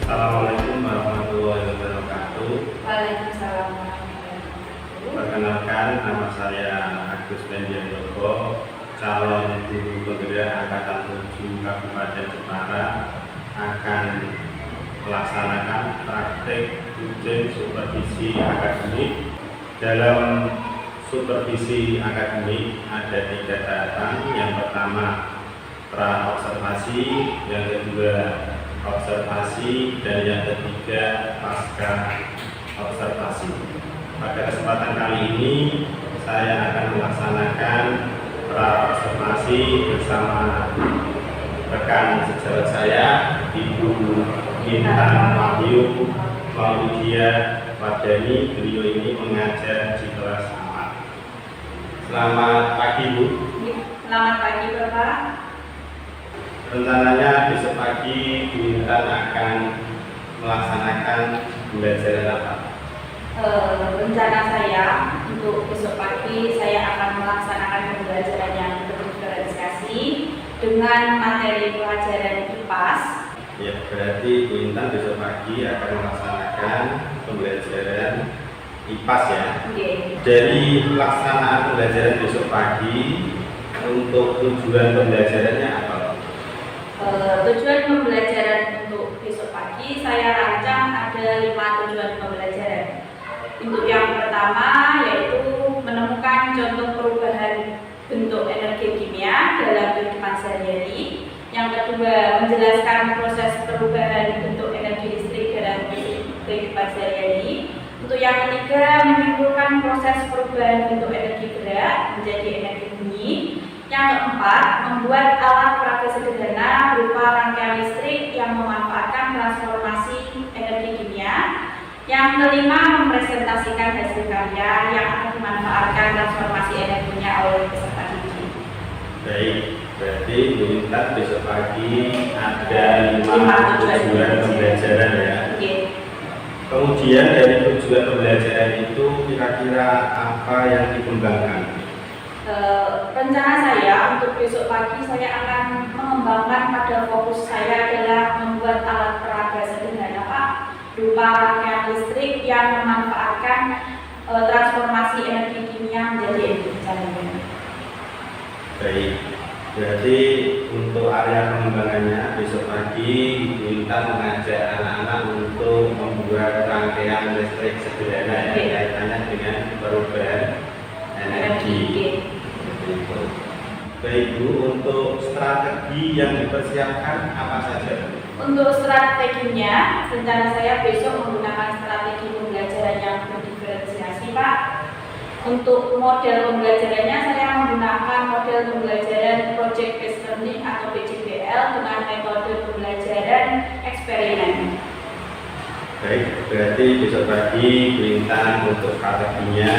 Assalamualaikum warahmatullahi wabarakatuh. Waalaikumsalam warahmatullahi wabarakatuh. Perkenalkan, nama saya Agus Mendiandogo, calon guru penggerak Angkatan 7 Kabupaten Jepara, akan melaksanakan praktek ujian supervisi akademik. Dalam supervisi akademik ada 3 tahapan. Yang pertama pra observasi, yang kedua observasi, dan yang ketiga pasca observasi. Pada kesempatan kali ini saya akan melaksanakan pra observasi bersama rekan sejawat saya, Ibu Intan Wahyu Maulidia Wardani. Beliau ini mengajar di kelas 4. Selamat pagi, Bu. Selamat pagi, Bapak. Rencananya besok pagi Bu Intan akan melaksanakan pembelajaran apa? Rencana saya untuk besok pagi saya akan melaksanakan pembelajaran yang berdiferensiasi dengan materi pelajaran IPAS. Ya, berarti Bu Intan besok pagi akan melaksanakan pembelajaran IPAS ya. Oke. Dari pelaksanaan pembelajaran besok pagi, untuk tujuan pembelajarannya apa? Tujuan pembelajaran untuk besok pagi saya rancang ada 5 tujuan pembelajaran. Untuk yang pertama yaitu menemukan contoh perubahan bentuk energi kimia dalam kehidupan sehari-hari. Yang kedua, menjelaskan proses perubahan bentuk energi listrik dalam kehidupan sehari-hari. Untuk yang ketiga, menyimpulkan proses perubahan bentuk energi gerak menjadi energi bunyi. Yang keempat, membuat alat peraga sederhana berupa rangkaian listrik yang memanfaatkan transformasi energi kimia. Yang kelima, mempresentasikan hasil karya yang akan dimanfaatkan transformasi energinya oleh peserta didik. Baik, berarti Bu Intan besok pagi ada 5 tujuan pembelajaran ya. Oke. Kemudian dari tujuan pembelajaran itu kira-kira apa yang dikembangkan? Rencana saya untuk besok pagi saya akan mengembangkan pada fokus saya adalah membuat alat peraga sederhana Pak, berupa rangkaian listrik yang memanfaatkan transformasi energi kimia menjadi energi cahaya. Baik, berarti untuk area pengembangannya besok pagi kita mengajak anak-anak untuk membuat rangkaian listrik sederhana yang kaitannya dengan perubahan energi. Itu. Baik Bu, untuk strategi yang dipersiapkan apa saja? Untuk strateginya, rencana saya besok menggunakan strategi pembelajaran yang berdiferensiasi Pak. Untuk model pembelajarannya saya menggunakan model pembelajaran Project Based Learning atau PJBL dengan metode pembelajaran eksperimen. Baik, berarti besok pagi Bu Intan untuk strateginya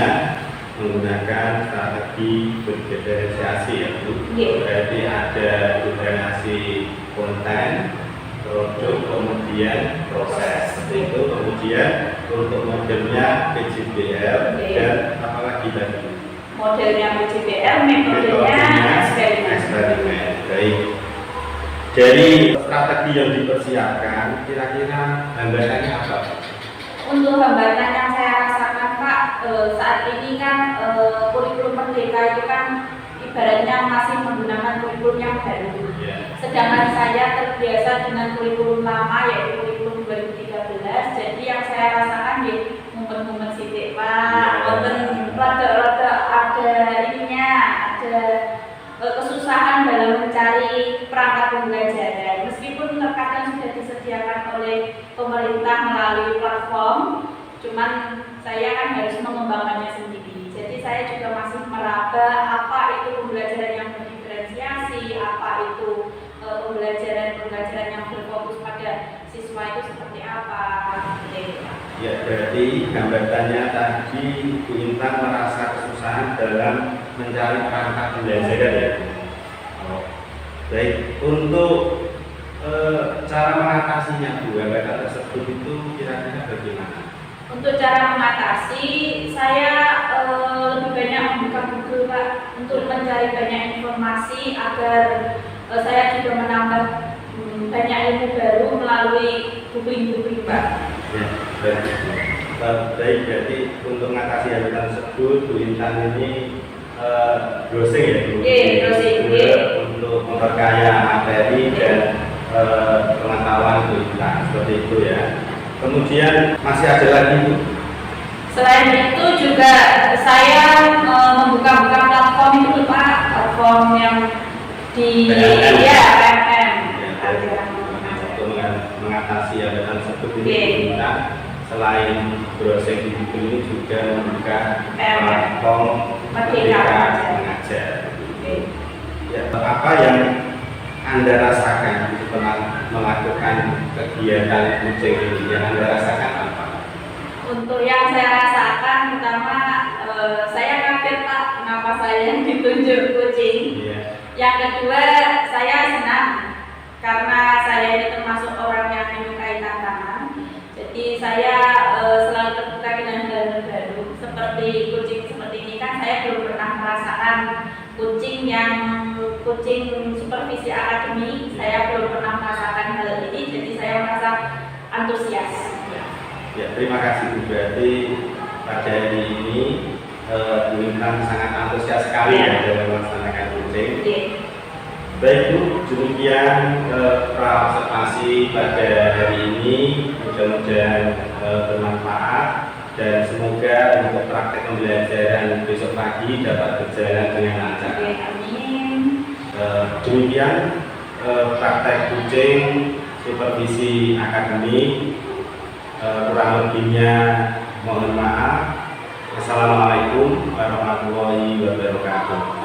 menggunakan strategi berdiferensiasi ya Bu. Berarti ada diferensiasi konten, produk, kemudian proses. Itu kemudian untuk modelnya PJBL dan apa lagi tadi? Modelnya PJBL, metodenya eksperimen. Baik. Dari strategi yang dipersiapkan, kira-kira hambatannya apa? Untuk hambatan yang saya rasakan Pak, saat ini kan kurikulum Merdeka itu kan ibaratnya masih menggunakan kurikulum yang baru. Sedangkan saya terbiasa dengan kurikulum lama yaitu kurikulum 2013. Jadi yang saya rasakan di momen-momen sidik Pak, rada ada ininya, ada perangkat pembelajaran. Meskipun terkadang sudah disediakan oleh pemerintah melalui platform, cuman saya kan harus mengembangkannya sendiri. Jadi saya juga masih meraba apa itu pembelajaran yang berdiferensiasi, apa itu pembelajaran yang berfokus pada siswa itu seperti apa. Ya, berarti gambarannya tadi Bu Intan merasa kesusahan dalam mencari perangkat pembelajaran ya. Oh. Baik, untuk cara mengatasinya Bu, hambatan tersebut itu kira-kira bagaimana? Untuk cara mengatasi, saya lebih banyak membuka Google Pak, untuk mencari banyak informasi agar saya juga menambah banyak ilmu baru melalui googling Pak. Ya, baik, berarti untuk mengatasi hambatan tersebut Bu Intan ini browsing ya Bu? Browsing. Untuk memperkaya materi dan pengetahuan Bu Intan, seperti itu ya. Kemudian masih ada lagi Bu? Selain itu juga saya membuka platform itu Pak, platform yang di PMM. Untuk mengatasi hambatan tersebut ini Bu Intan selain browsing di Google ini juga membuka platform Merdeka Mengajar. Ya, apa yang Anda rasakan setelah melakukan kegiatan kucing ini? Yang Anda rasakan apa? Untuk yang saya rasakan, pertama saya kaget Pak, kenapa saya ditunjuk kucing. Yeah. Yang kedua, saya senang karena saya ini termasuk orang yang menyukai tantangan. Jadi saya selalu terbuka dengan hal-hal baru. Seperti kucing seperti ini kan saya belum pernah merasakan kucing supervisi akademi. Saya belum pernah merasakan hal ini, jadi saya merasa antusias. Ya, terima kasih Bu. Berarti pada hari ini Bu Intan sangat antusias sekali ya dalam melaksanakan kucing. Baik Bu, demikian observasi pada hari ini. Mudah-mudahan bermanfaat dan semoga untuk praktek pembelajaran besok pagi dapat berjalan dengan lancar. Amin. Demikian praktek kucing supervisi akademik. Kurang lebihnya mohon maaf. Assalamualaikum warahmatullahi wabarakatuh.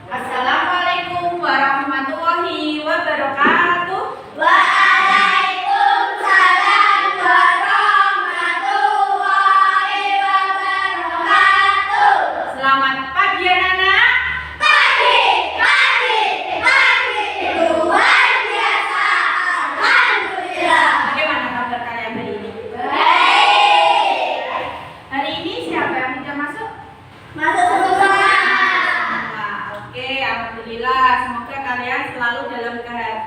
Assalamualaikum warahmatullahi wabarakatuh. Waalaikumsalam warahmatullahi wabarakatuh. Selamat pagi anak-anak. Pagi. Luar biasa. Alhamdulillah. Bagaimana kabar kalian hari ini? Baik. Hari ini siapa yang tidak masuk? Masuk semua. Oke, alhamdulillah. Semoga kalian selalu dalam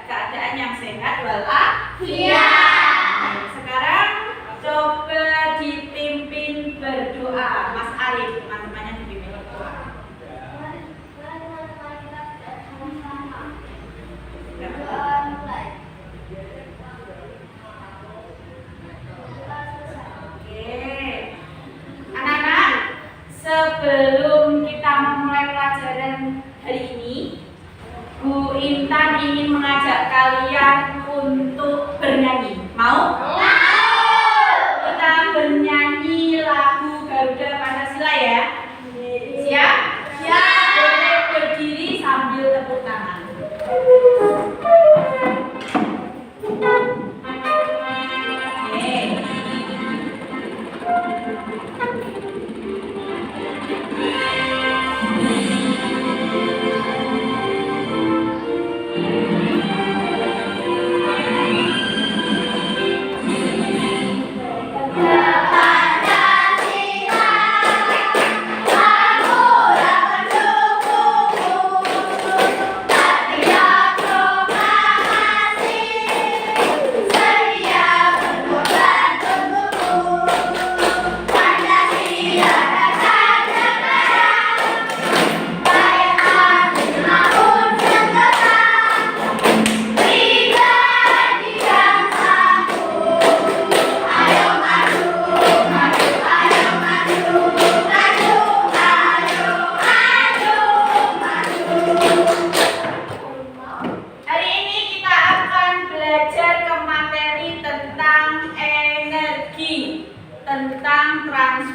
keadaan yang sehat walafiat. Sekarang coba dipimpin berdoa. Mas Arif, teman-temannya dipimpin berdoa. Oke. Anak-anak, sebelum kita memulai pelajaran hari ini, Bu Intan ingin mengajak kalian untuk bernyanyi.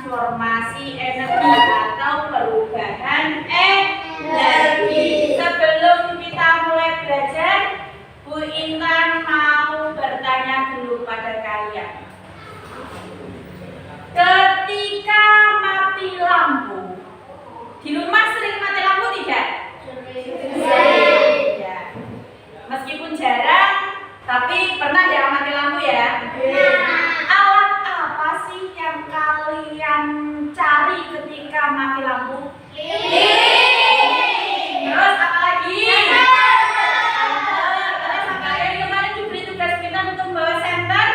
transformasi energi atau perubahan energi. Sebelum kita mulai belajar, Bu Intan mau bertanya dulu pada kalian. Ketika mati lampu, di rumah sering mati lampu tidak? Ya. Meskipun jarang, tapi pernah ya mati lampu ya? Alat apa sih yang kalian cari ketika mati lampu? Terus apa lagi? Terus kalian kemarin diberi tugas kita untuk membawa senter.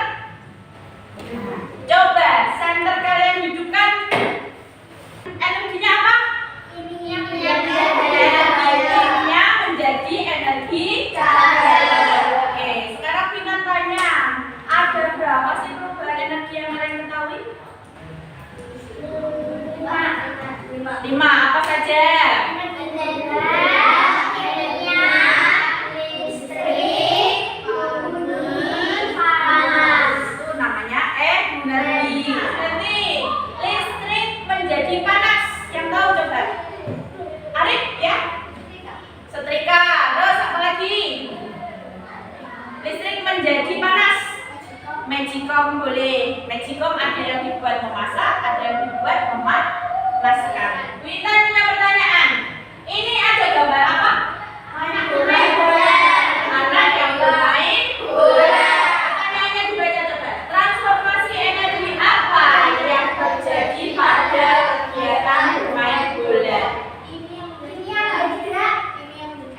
Coba senter kalian hidupkan. Energinya apa? Energinya menjadi energi cahaya. Oke, sekarang kita tanya, ada berapa sih perubahan energi yang kalian ketahui? 5. Apa saja? Itu namanya energi. Berarti listrik menjadi panas. Yang tahu coba? Arif ya? Setrika. Terus apa lagi? Listrik menjadi panas. Magicom boleh. Magicom ada yang dibuat memasak, ada yang dibuat memanaskan. Bu Intan punya pertanyaan. Ini ada gambar apa? Anak yang bermain bola. Pertanyaannya dibaca coba. Transformasi energi apa yang terjadi pada kegiatan bermain bola?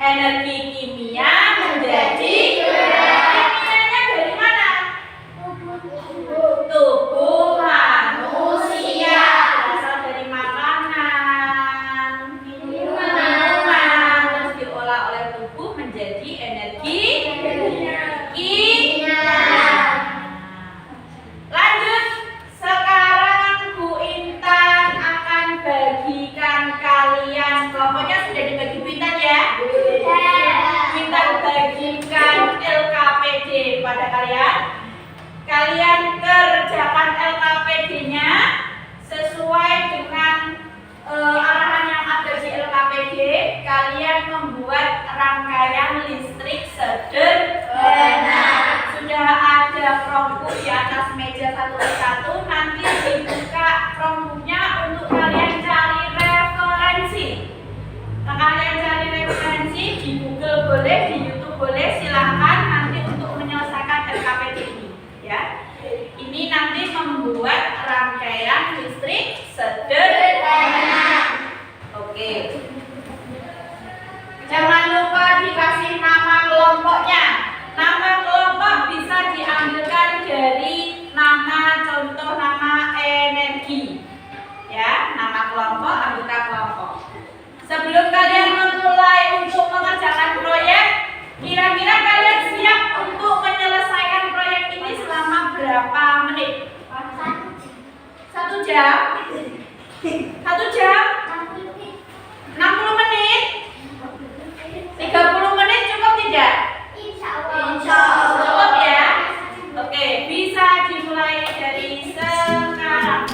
Energi kimia menjadi kimianya dari mana? Tubuh manusia, berasal dari makanan, minuman, terus diolah oleh tubuh menjadi energi kimia. Lanjut, sekarang Bu Intan akan bagikan kalian, kelompoknya sudah dibagi Bu Intan ya? Kita bagikan LKPD pada kalian. Kalian kerjakan LKPD-nya sesuai dengan arahan yang ada di LKPD. Kalian membuat rangkaian listrik sederhana. Sudah ada Chromebook di atas meja satu persatu. Nanti dibuka Chromebook-nya untuk kalian cari referensi. Nah, kalian cari referensi di Google boleh, di YouTube boleh, silahkan nanti untuk menyelesaikan LKPD ini ya. Ini nanti membuat rangkaian listrik sederhana. Oke. Jangan lupa dikasih nama kelompoknya. Nama kelompok bisa diambilkan dari contoh nama energi. Ya, nama kelompok, anggota kelompok. Sebelum kalian memulai untuk mengerjakan proyek, kira-kira kalian siap untuk menyelesaikan proyek ini selama berapa menit? 1 jam? 1 jam? 60 menit? 30 menit cukup tidak? Cukup ya? Oke, bisa dimulai dari sekarang.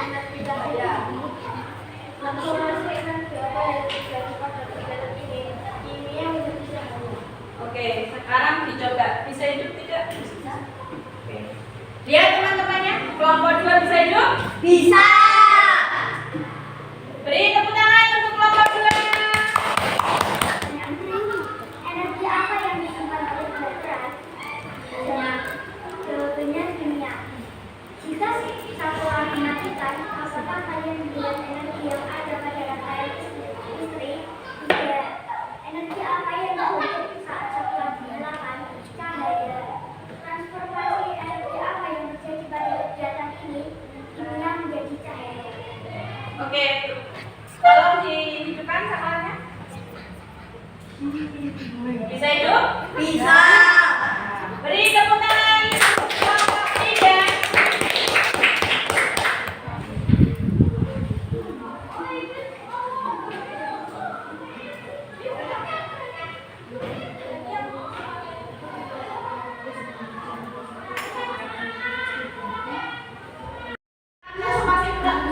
energi cahaya. Transformasi energi apa yang terjadi pada kegiatan ini? Kimia menjadi cahaya. Oke, sekarang dicoba. Bisa hidup tidak? Bisa. Oke. Lihat teman-temannya, kelompok 2 bisa hidup? Bisa. Beri tepuk tangan untuk kelompok 2. Energi apa yang disimpan oleh baterai? Jawabannya kimia. Jika satu lampu dimatikan, apakah kalian melihat energi yang ada pada rantai listrik? Tidak. Energi apa yang dibentuk saat satu lampu dinyalakan? Cahaya. Transformasi energi apa yang terjadi pada kegiatan ini? Kimia menjadi cahaya. Oke, tolong dihidupkan sakalnya. Bisa hidup? Bisa. Beri tepuk tangan untuk kelompok 3.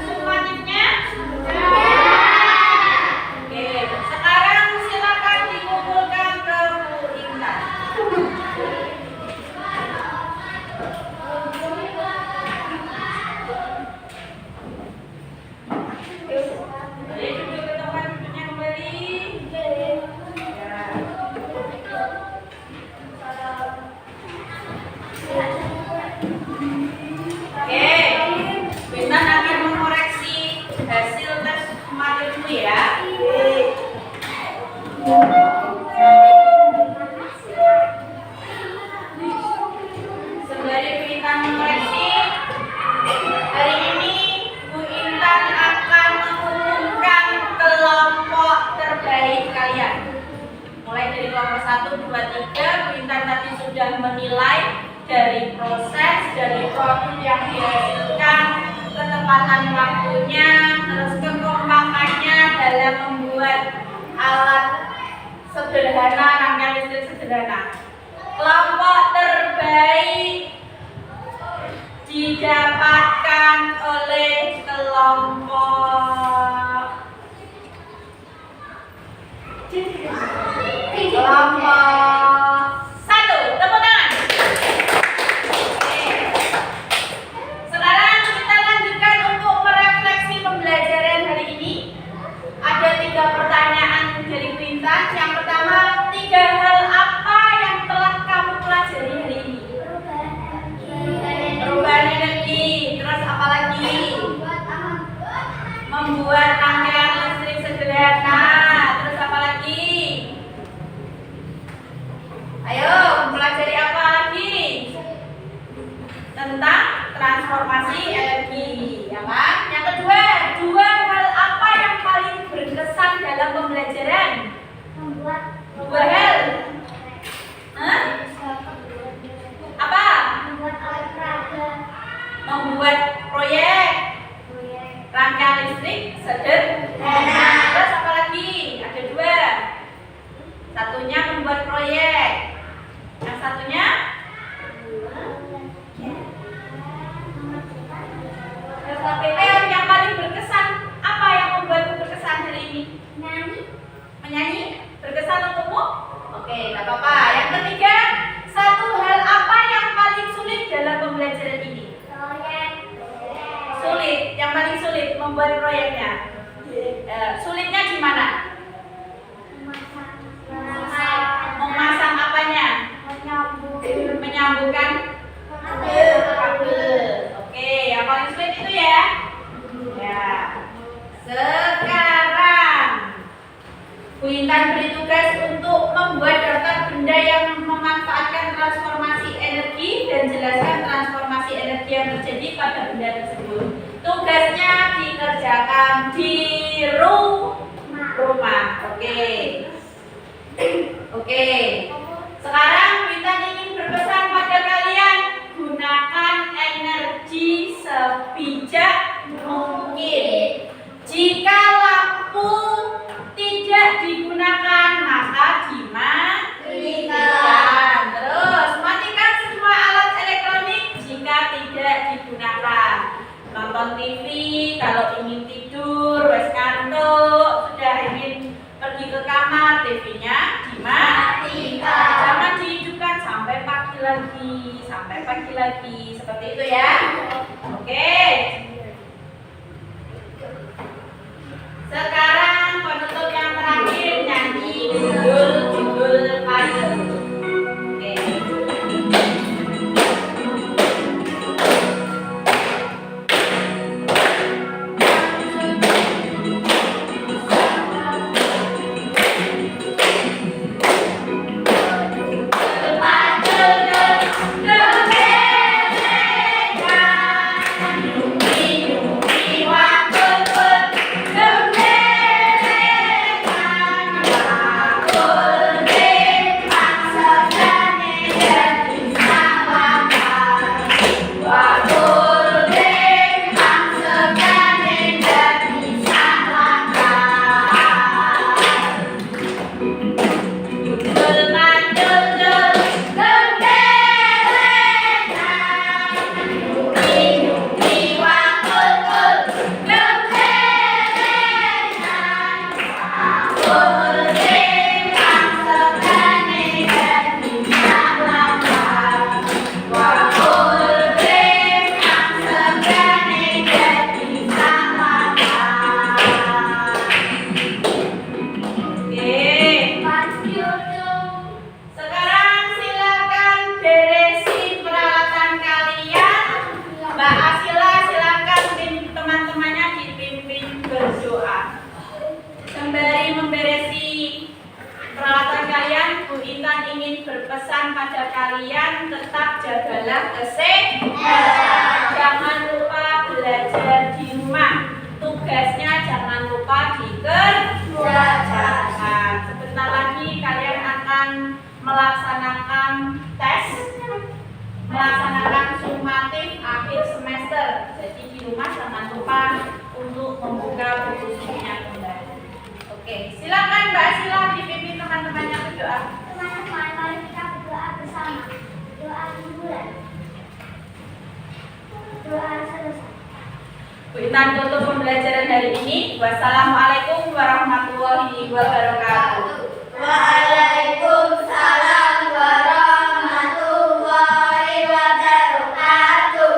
Sumatifnya? Oke, sekarang silakan dikumpulkan ke Bu Intan. Boleh duduk ke tempat duduknya kembali. Ya. Oke, Bu Intan akan mengoreksi hasil tes sumatifmu ya. Sembari Bu Intan mengoreksi, hari ini Bu Intan akan mengumumkan kelompok terbaik kalian. Mulai dari kelompok 1, 2, 3, Bu Intan tadi sudah menilai dari proses, dari produk yang dihasilkan, ketepatan waktunya, terus kekompakannya dalam membuat alat sederhana, rangkaian listrik sederhana. Kelompok terbaik didapatkan oleh kelompok 1. Tepuk tangan. Oke. Sekarang kita lanjutkan untuk merefleksi pembelajaran hari ini. Ada 3 pertanyaan dari Bu Intan. Yang pertama, 3 hal apa yang telah kamu pelajari hari ini? Perubahan energi. Terus apa lagi? Membuat rangkaian listrik sederhana. Terus apa lagi? Ayo, mempelajari apa lagi? Tentang transformasi energi, ya kan? Yang kedua, 2 hal apa yang paling berkesan dalam pembelajaran? Membuat 2 hal. Hah? Apa? membuat alat peraga. Membuat proyek rangkaian listrik sederhana. Terus apa lagi? Ada 2. Satunya membuat proyek. Yang satunya yang paling berkesan. Apa yang membuatmu berkesan hari ini? Menyanyi? Berkesan untukmu? Oke, tidak apa-apa. Yang ketiga, 1 hal apa yang paling sulit dalam pembelajaran ini? Sulit, yang paling sulit membuat proyeknya. Sulitnya di mana? Memasang apanya? Menyambungkan kabel. Oke, yang paling sulit itu ya. Ya. Sekarang Bu Intan beri tugas untuk membuat daftar benda yang memanfaatkan transformasi energi dan jelaskan transformasi energi yang terjadi pada benda tersebut. Tugasnya dikerjakan di rumah. Oke. Sekarang Bu Intan ingin berpesan pada kalian, gunakan energi sebijak mungkin. Jika lampu tidak digunakan, maka dimatikan. Terus matikan semua alat elektronik jika tidak digunakan. Contoh nonton TV, kalau ingin tidur, wes ngantuk, sudah ingin pergi ke kamar, TV-nya dimatikan. Jangan dihidupkan sampai pagi lagi, seperti itu ya. Oke. Sekarang penutup yang terakhir nyanyi judul payung. Oke. Berpesan pada kalian, tetap jagalah kesehatan. Jangan lupa belajar di rumah. Tugasnya jangan lupa dikerjakan. Sebentar lagi kalian akan melaksanakan tes, melaksanakan summatif akhir semester. Jadi di rumah jangan lupa untuk membuka buku-bukunya kembali. Oke, silakan Mbak Sila dipimpin teman-temannya berdoa. Teman-teman, mari kita berdoa bersama. Doa hiburan. Doa selesai. Bu Intan tutup pembelajaran hari ini. Wassalamualaikum warahmatullahi wabarakatuh. Waalaikumsalam warahmatullahi wabarakatuh.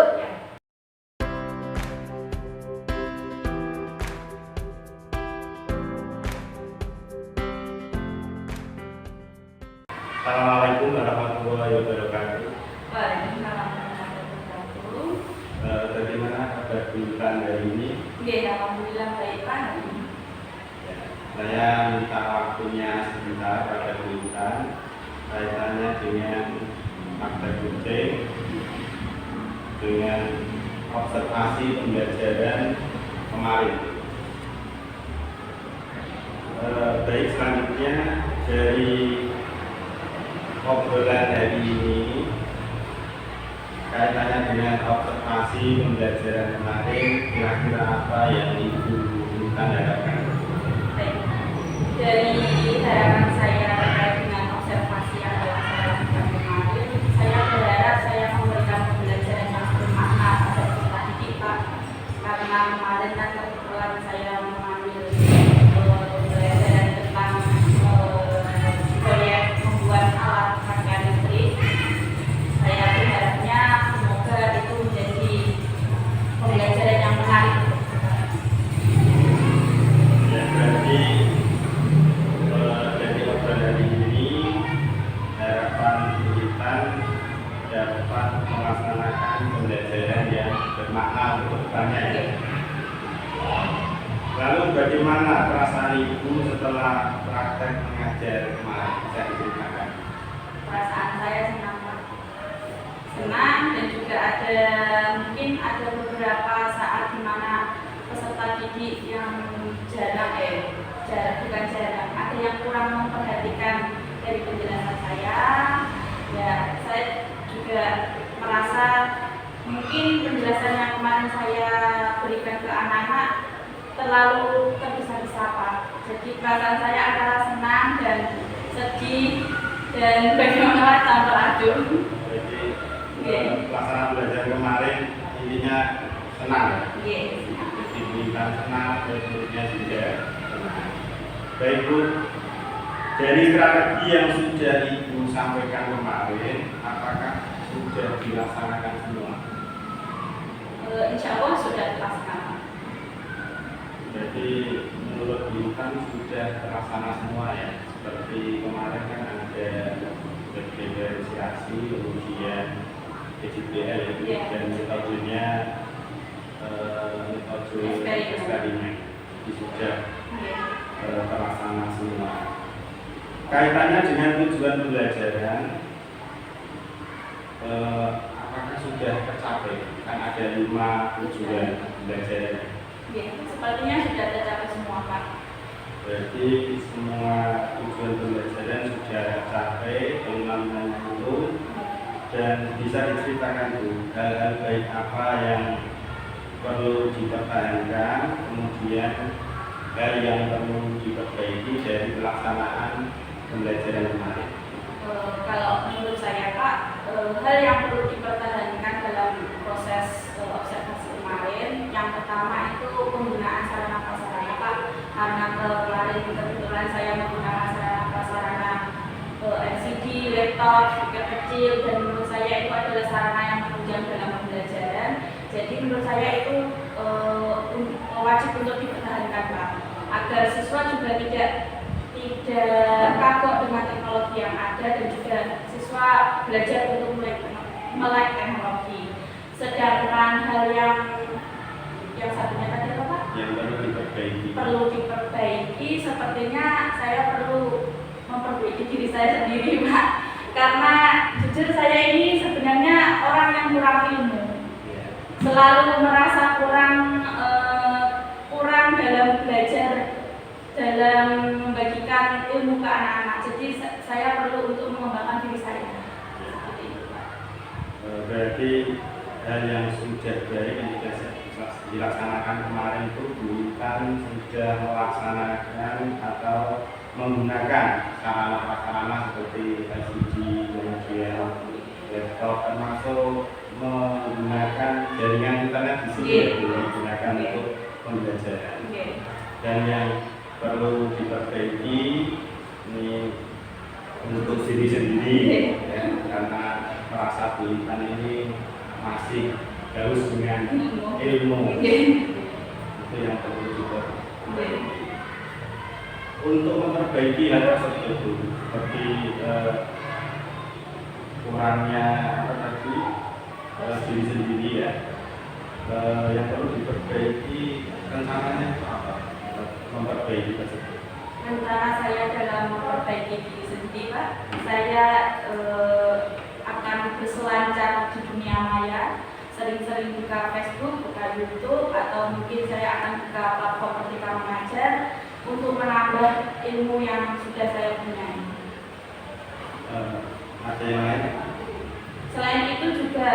Assalamualaikum warahmatullahi wabarakatuh. Waalaikumsalam warahmatullahi wabarakatuh. Bagaimana kabar Bu Intan hari ini? Ya, alhamdulillah baik Pak. Ya, saya minta waktunya sebentar pada Bu Intan. Saya tanya dengan fakta kucing, dengan observasi pembelajaran kemarin. Baik, selanjutnya dari obrolan hari ini kaitannya dengan observasi pembelajaran kemarin, kira-kira apa yang Ibu Intan harapkan? Baik. Dari harapan saya terkait dengan observasi yang telah saya lakukan kemarin, saya berharap saya memberikan pembelajaran yang bermakna pada kita didik Pak. Karena kemarin kan kebetulan saya mengambil pembelajaran tentang proyek membuat alat pakaian listrik. Saya berharapnya semoga itu menjadi pembelajaran yang menarik. Ya, berarti dari obrolan hari ini harapan Bu Intan dapat melaksanakan pembelajaran yang bermakna untuk depannya ya. Lalu bagaimana perasaan Ibu setelah praktek mengajar kemarin? Bisa diceritakan? Perasaan saya senang Pak. Senang, dan juga mungkin ada beberapa saat di mana peserta didik yang ada yang kurang memperhatikan dari penjelasan saya. Ya, saya juga merasa mungkin penjelasan yang kemarin saya berikan ke anak-anak terlalu tergesa-gesa Pak. Jadi perasaan saya antara senang dan sedih dan bagaimana campur aduk. Jadi pelaksanaan belajar kemarin intinya senang ya. Yes. Jadi berikan senang dan muridnya juga senang. Baik Bu, dari strategi yang sudah Ibu sampaikan kemarin, apakah sudah dilaksanakan semua? Insya Allah sudah terlaksana. Jadi menurut Ibu kan sudah terlaksana semua ya. Seperti kemarin kan ada diferensiasi, kemudian PJBL Yeah. dan metodenya metode eksperimen itu sudah terlaksana semua. Kaitannya dengan tujuan pembelajaran, apakah sudah tercapai? Kan ada 5 tujuan pembelajaran. Ya, sepertinya sudah tercapai semua Pak. Berarti semua tujuan pembelajaran sudah tercapai 550. Dan bisa diceritakan Bu, hal-hal baik apa yang perlu dipertahankan, kemudian hal yang perlu diperbaiki dari pelaksanaan pembelajaran kemarin. Kalau menurut saya Pak, hal yang perlu dipertahankan dalam proses observasi kemarin, yang pertama itu penggunaan sarana prasarana Pak. Karena kemarin kebetulan saya menggunakan sarana prasarana LCD, laptop, speaker kecil, dan menurut saya itu adalah sarana yang menunjang dalam pembelajaran. Jadi menurut saya itu wajib untuk dipertahankan Pak, agar siswa juga tidak kagok dengan teknologi yang ada dan juga siswa belajar untuk melek teknologi. Sedangkan hal yang satunya tadi apa Pak? Yang perlu diperbaiki. Perlu diperbaiki, sepertinya saya perlu memperbaiki diri saya sendiri Pak, karena jujur saya ini sebenarnya orang yang kurang ilmu, selalu merasa kurang dalam belajar, dalam membagikan ilmu ke anak-anak. Jadi saya perlu untuk mengembangkan diri saya. Seperti itu Pak. Berarti hal yang sudah baik yang dilaksanakan kemarin itu bukan sudah melaksanakan atau menggunakan sarana-prasarana seperti LCD, kemudian laptop, termasuk menggunakan jaringan internet di sini digunakan untuk pembelajaran. Dan yang perlu diperbaiki ini untuk diri sendiri ya, karena merasa bulitan ini masih harus dengan ilmu. Itu yang perlu diperbaiki. Untuk memperbaiki hal tersebut seperti kurangnya diri sendiri ya, yang perlu diperbaiki rencananya itu apa? Memperbaiki tersebut. Rencana saya dalam memperbaiki diri sendiri Pak, saya akan berselancar di dunia maya, sering-sering buka Facebook, buka YouTube, atau mungkin saya akan buka platform Merdeka Mengajar untuk menambah ilmu yang sudah saya punyai. Ada yang lain? Selain itu juga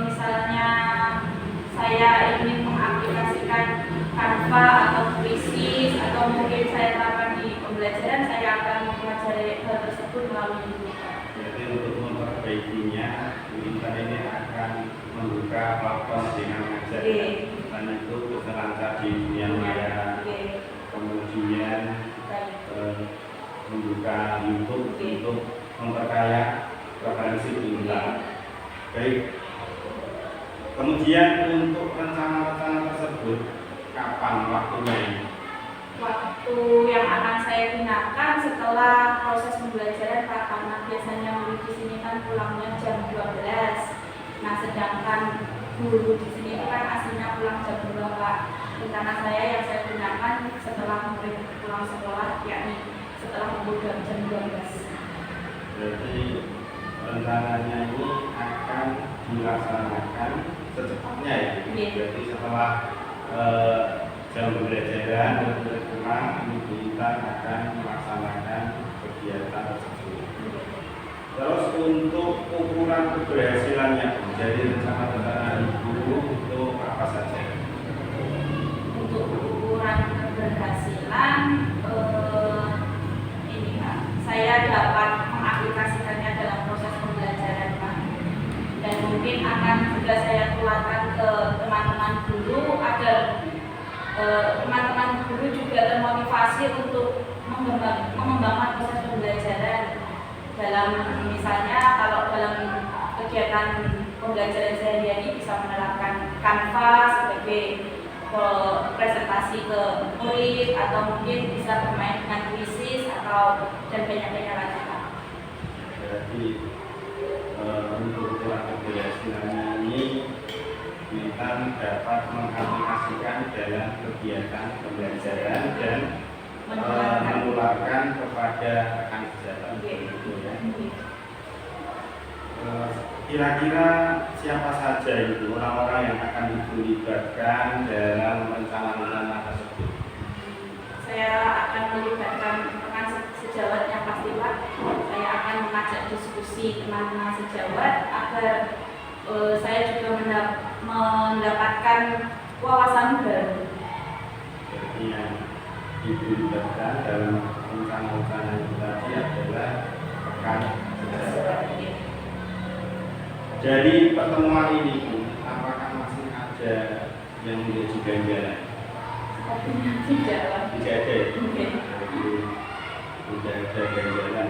misalnya saya ingin mengaplikasikan Canva atau Puisi, atau mungkin saya terapkan di pembelajaran, saya akan mempelajari hal tersebut melalui YouTube. Jadi untuk memperbaikinya, kita ini akan membuka platform dengan mengajar. Dan itu terlantar di dunia maya. Kemudian membuka YouTube untuk memperkaya referensi digital. Baik. Kemudian untuk rencana-rencana tersebut, kapan waktunya ini? Waktu yang akan saya gunakan setelah proses pembelajaran Pak, karena biasanya murid di sini kan pulangnya jam 12. Nah, sedangkan guru di sini kan aslinya pulang jam 2 Pak. Rencana saya yang saya gunakan setelah murid pulang sekolah, yakni setelah pukul jam 12. Berarti rencananya ini akan dilaksanakan secepatnya ya? Berarti setelah jam pembelajaran murid pulang, kita akan melaksanakan kegiatan tersebut. Terus untuk ukuran keberhasilannya, jadi rencana-rencana Ibu untuk apa saja? Untuk ukuran keberhasilan, ini Pak, saya dapat mengaplikasikannya dalam proses pembelajaran Pak, dan mungkin akan juga saya keluarkan saran ke teman-teman guru agar teman-teman guru juga termotivasi untuk mengembangkan proses pembelajaran dalam misalnya kalau dalam kegiatan pembelajaran sehari-hari bisa menerapkan Canva sebagai presentasi ke murid atau mungkin bisa bermain dengan kuisis atau dan banyak-banyak lagi. Berarti untuk pelaku kebiasaan ini kita dapat mengaplikasikan dalam kegiatan pembelajaran dan menularkan kepada rekan sejawat. Gitu ya. Kira-kira siapa saja itu orang-orang yang akan dilibatkan dalam rencana-rencana tersebut? Saya akan melibatkan rekan sejawat yang pasti Pak. Saya akan mengajak diskusi teman-teman sejawat agar saya juga mendapatkan wawasan baru. Jadi yang dilibatkan dalam rencana-rencana itu tadi adalah rekan sejawat. Dari pertemuan ini, apakah masih ada yang menjadi ganjalan? Tidak Pak. Tidak ada. Mungkin. Tidak ada ganjalan.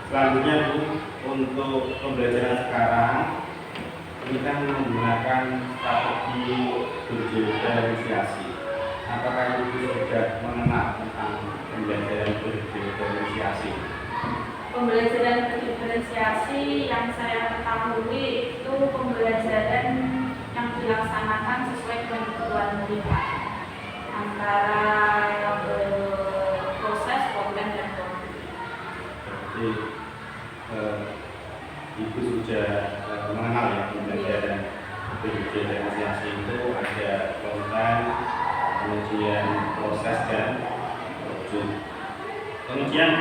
Selanjutnya Bu, untuk pembelajaran sekarang kita menggunakan strategi berdiferensiasi. Apakah Ibu sudah mengenal tentang pembelajaran berdiferensiasi? Pembelajaran diferensiasi yang saya ketahui itu pembelajaran yang dilaksanakan sesuai dengan kebutuhan murid antara proses, konten, dan konten. Jadi Ibu sudah mengenal ya pembelajaran diferensiasi itu ada konten, kemudian proses dan produk. Kemudian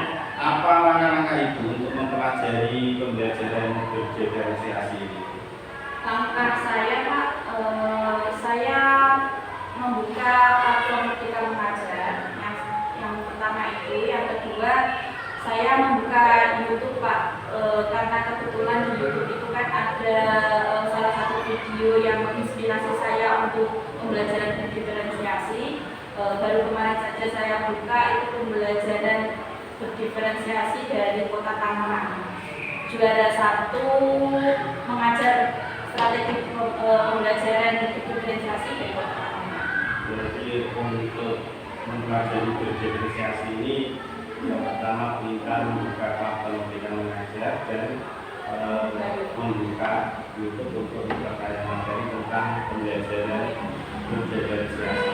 apa langkah-langkah Ibu untuk mempelajari pembelajaran berdiferensiasi ini? Langkah saya Pak, saya membuka platform Merdeka Mengajar yang pertama itu, yang kedua saya membuka YouTube Pak, karena kebetulan di YouTube itu kan ada salah satu video yang menginspirasi saya untuk pembelajaran berdiferensiasi. Baru kemarin saja saya buka itu pembelajaran berdiferensiasi dari Kota Tangerang. Juara 1 mengajar strategi pembelajaran berdiferensiasi dari Kota Tangerang. Jadi untuk mempelajari berdiferensiasi ini yang pertama kita membuka platform Merdeka Mengajar dan membuka YouTube untuk mempelajari materi tentang pembelajaran berdiferensiasi.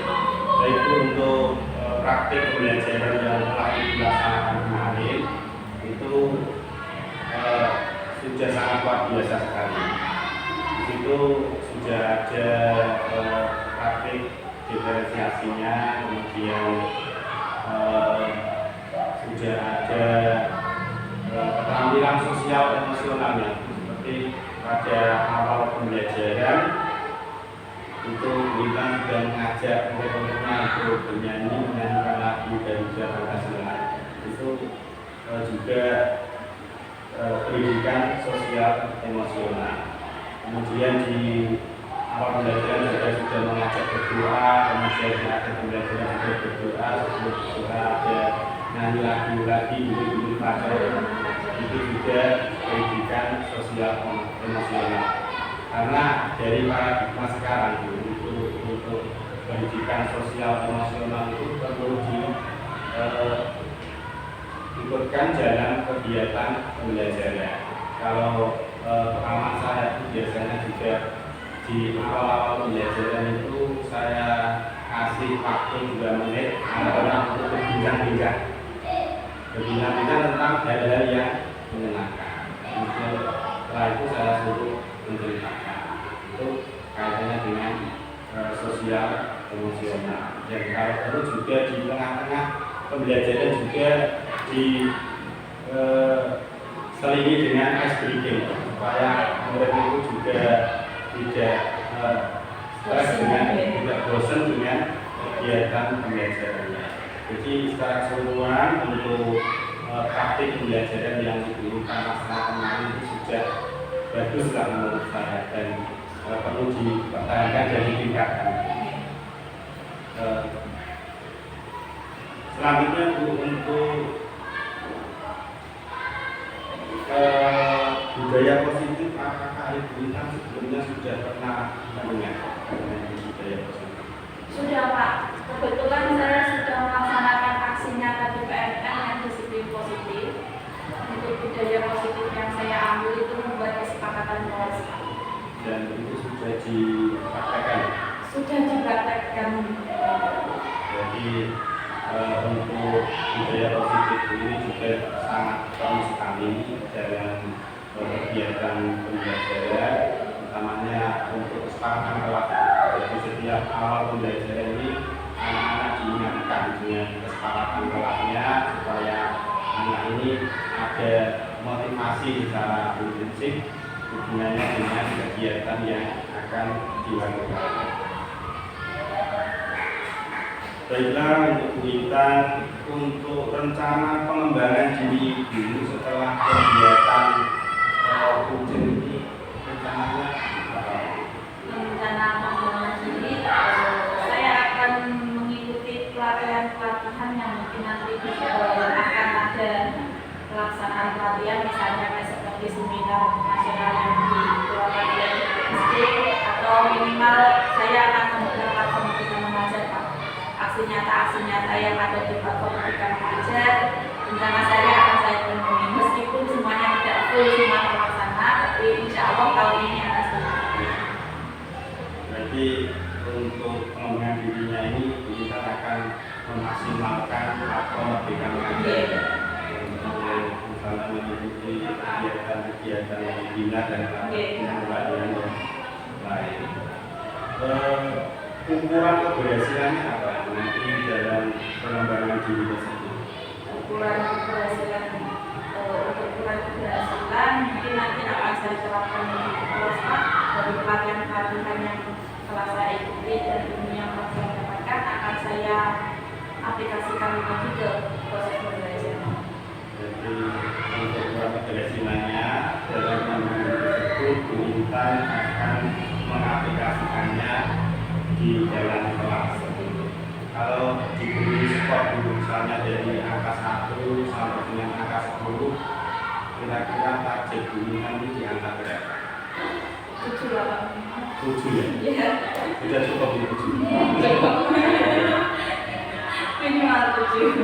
Baik untuk praktik pembelajaran yang telah dilaksanakan kemarin itu sudah sangat luar biasa sekali. Di situ sudah ada praktik diferensiasinya, kemudian sudah ada keterampilan sosial emosionalnya, seperti pada awal pembelajaran itu kita sudah mengajak murid-muridnya untuk bernyanyi, menyanyikan lagu dari Pancasila. Itu juga pendidikan sosial emosional. Kemudian di awal pembelajaran juga sudah mengajak berdoa, kemudian ada pembelajaran juga berdoa, sebelum berdoa ada nyanyi lagu lagi dulu pada itu juga pendidikan sosial emosional. Karena dari paradigma sekarang untuk pendidikan sosial emosional itu perlu diikutkan dalam kegiatan pembelajaran. Kalau pengalaman saya itu biasanya juga di awal-awal pembelajaran itu saya kasih waktu 2 menit anak-anak untuk berbincang-bincang tentang hal-hal yang menyenangkan. Kemudian setelah itu saya suruh menceritakan itu kaitannya dengan sosial emosional. Dan kalau perlu juga di tengah-tengah pembelajaran juga diselingi dengan ice breaking supaya murid itu juga tidak tidak bosan dengan kegiatan pembelajarannya. Jadi secara keseluruhan untuk praktik pembelajaran yang diberikan masalah kemarin itu sudah bagus lah menurut saya dan perlu dipertahankan dan ditingkatkan. Selanjutnya untuk budaya positif, apakah Ibu Intan sebelumnya sudah pernah mendengar mengenai budaya positif? Sudah Pak, kebetulan saya sudah melaksanakan aksi nyata di PNN yang disiplin positif. Untuk budaya positif yang saya ambil itu membuat kesepakatan kelas. Dan itu sudah dipraktekkan? Sudah dipraktekkan. Jadi untuk budaya positif ini juga sangat perlu sekali dalam kegiatan pembelajaran, utamanya untuk kesepakatan kelas. Jadi setiap awal pembelajaran ini anak-anak diingatkan dengan kesepakatan kelasnya supaya anak ini ada motivasi secara intrinsik hubungannya dengan kegiatan yang akan dilakukan. Baiklah untuk kita, untuk rencana pengembangan diri Ibu setelah kegiatan ujian ini rencananya apa? Rencana pengembangan diri, saya akan mengikuti pelatihan-pelatihan yang mungkin nanti akan ada pelaksanaan pelatihan, misalnya kayak seperti seminar nasional yang dikeluarkan oleh BPSD, atau minimal saya akan membuka Ketika Mengajar Pak. Aksi nyata yang ada di platform Ketika Mengajar, rencana saya akan saya penuhi meskipun semuanya tidak full semua terlaksana, tapi insya Allah tahun ini akan selesai. Berarti untuk pengembangan dirinya ini kita akan memaksimalkan platform Ketika Mengajar untuk misalnya mengikuti kegiatan-kegiatan yang dibina dan pelatihan yang lain. Ukuran keberhasilannya apa nanti dalam pengembangan diri tersebut? Ukuran keberhasilan mungkin nanti akan saya terapkan di kelas Pak. Dari pelatihan-pelatihan yang telah saya ikuti dan ilmu yang telah saya dapatkan akan saya aplikasikan lagi ke proses pembelajaran. Jadi untuk ukuran keberhasilannya dalam pengembangan tersebut Bu Intan akan mengaplikasikannya di dalam kelas. Kalau diberi skor dulu misalnya dari angka 1 sampai dengan angka 10, kira-kira target Bu Intan ini di angka berapa? 7 Pak. 7 ya? Iya. Sudah cukup di 7. Minimal 7.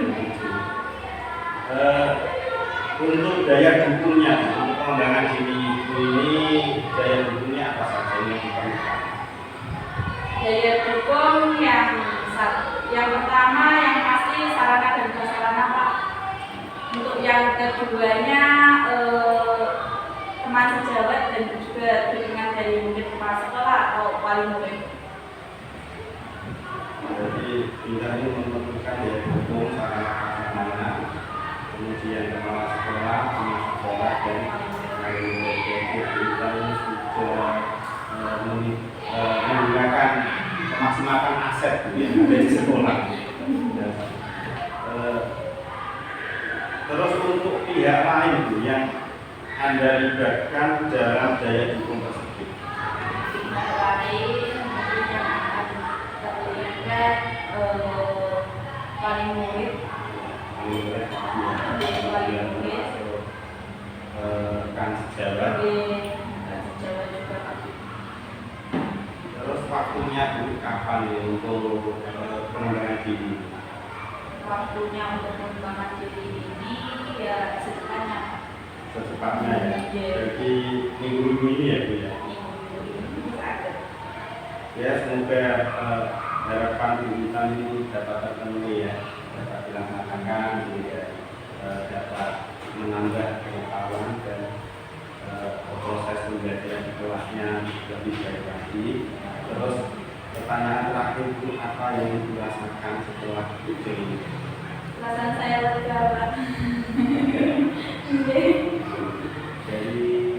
Untuk daya dukungnya, untuk pengembangan diri Ibu ini, daya dukungnya apa saja yang diperlukan? Daya dukung yang pertama yang pasti sarana dan prasarana Pak. Untuk yang keduanya teman sejawat dan juga dukungan dari mungkin kepala sekolah atau wali murid. Jadi kita ini memerlukan daya dukung sarana prasarana, kemudian kepala sekolah dan wali murid. Kita ini sudah menggunakan memaksimalkan aset yang ada di sekolah. Terus untuk pihak lain yang Anda libatkan dalam daya dukung tersebut. Pihak lain mungkin yang akan terlibat wali murid. Kan sejawat. Terus waktunya Bu kapan ya untuk pengembangan diri? Waktunya untuk pengembangan diri ini ya secepatnya. Secepatnya ya. Iya. Jadi minggu-minggu ini ya Bu ya. Minggu ini ada. Ya semoga harapan Bu Intan ini dapat terpenuhi ya, dapat dilaksanakan sehingga dapat menambah pengetahuan dan proses pembelajaran di kelasnya lebih baik lagi. Terus pertanyaan terakhir itu apa yang dirasakan setelah ujian ini? Perasaan saya lega Pak. Dari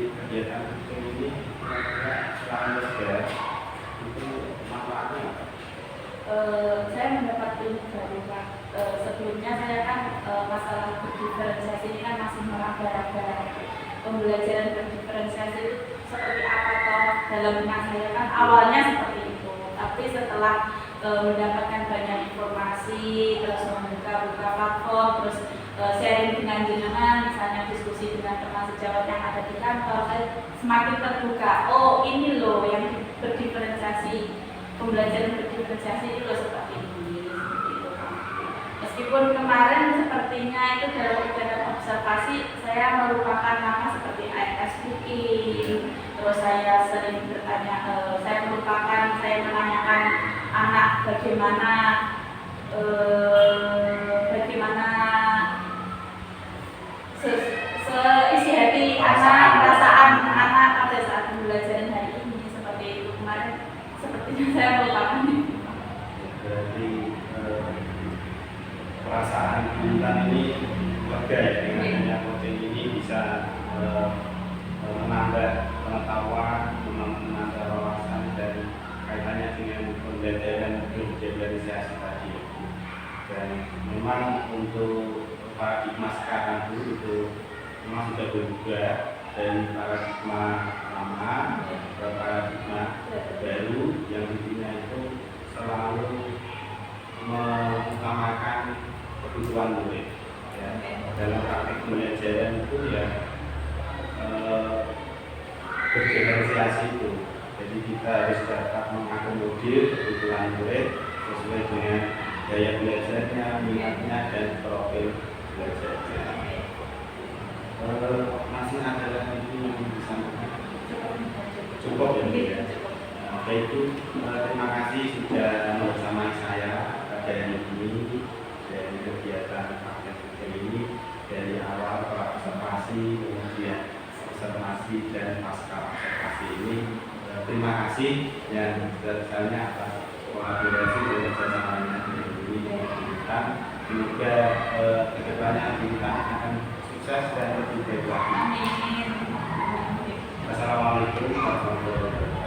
kegiatan ujian ini kira-kira selama belajar itu manfaatnya apa? Saya mendapat ilmu baru Pak. Sebelumnya saya kan masalah berdiferensiasi ini kan masih meraba-raba. Pembelajaran berdiferensiasi itu seperti apa toh dalam minat saya kan awalnya seperti itu, tapi setelah mendapatkan banyak informasi, terus membuka platform, terus sharing dengan jenengan, misalnya diskusi dengan teman sejawat yang ada di kantor, saya semakin terbuka. Oh ini loh yang berdiferensiasi, pembelajaran berdiferensiasi itu loh seperti ini, seperti itu. Meskipun kemarin sepertinya itu dalam kegiatan observasi saya merupakan nama seperti AFS Cooking, terus saya sering bertanya, saya menanyakan anak bagaimana seisi hati anak, perasaan anak pada saat pembelajaran hari ini, seperti itu. Kemarin sepertinya saya melupakan itu. Berarti perasaan Intan ini lega ya dengan adanya coaching ini, bisa menambah pengetahuan, menambah wawasan dan kaitannya dengan pembelajaran berdiferensiasi tadi. Dan memang untuk paradigma sekarang itu memang sudah berubah dari paradigma lama ke paradigma baru yang intinya itu selalu mengutamakan kebutuhan murid. Ya. Dalam praktik pembelajaran itu ya berdiferensiasi itu. Jadi kita harus dapat mengakomodir kebutuhan murid sesuai dengan gaya belajarnya, minatnya, dan profil belajarnya. Masih ada lagi yang disampaikan? Cukup ya? Nah, itu terima kasih sudah bersama saya pada hari ini dari kegiatan praktek ini, dari awal observasi, kemudian observasi dan pasca observasi ini. Terima kasih yang sebesar-besarnya atas kolaborasi dan kerjasamanya ini kita. Semoga kedepannya kita akan sukses dan lebih baik lagi. Amin. Wassalamualaikum warahmatullahi wabarakatuh.